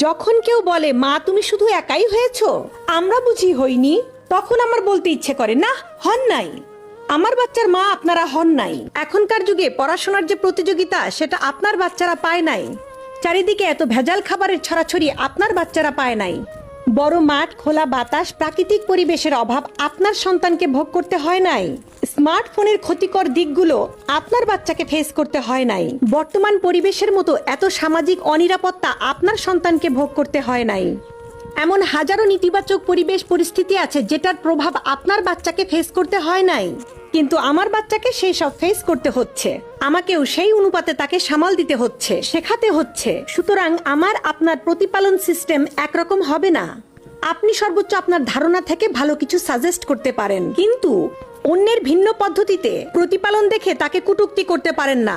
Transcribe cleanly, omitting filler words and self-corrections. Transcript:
যখন কেউ বলে মা তুমি শুধু একাই হয়েছো, আমরা বুঝি হইনি, তখন আমার বলতে ইচ্ছে করে না, হন নাই। আমার বাচ্চার মা আপনারা হন নাই। এখনকার যুগে পড়াশোনার যে প্রতিযোগিতা, সেটা আপনার বাচ্চারা পায় নাই। চারিদিকে এত ভেজাল খাবারের ছড়াছড়ি আপনার বাচ্চারা পায় নাই। বড় মাঠ, খোলা বাতাস, প্রাকৃতিক পরিবেশের অভাব আপনার সন্তানকে ভোগ করতে হয় নাই। স্মার্টফোনের ক্ষতিকর দিকগুলো আপনার বাচ্চাকে ফেস করতে হয় নাই। বর্তমান পরিবেশের মতো এত সামাজিক অনিরাপত্তা আপনার সন্তানকে ভোগ করতে হয় নাই। এমন হাজারো নেতিবাচক পরিবেশ পরিস্থিতি আছে যেটার প্রভাব আপনার বাচ্চাকে ফেস করতে হয় নাই, কিন্তু আমার বাচ্চাকে সেই সব ফেস করতে হচ্ছে। আমাকেও সেই অনুপাতে তাকে সামাল দিতে হচ্ছে, শেখাতে হচ্ছে। সুতরাং আমার আপনার প্রতিপালন সিস্টেম একরকম হবে না। আপনি সর্বোচ্চ আপনার ধারণা থেকে ভালো কিছু সাজেস্ট করতে পারেন, কিন্তু অন্যের ভিন্ন পদ্ধতিতে প্রতিপালন দেখে তাকে কটূক্তি করতে পারেন না।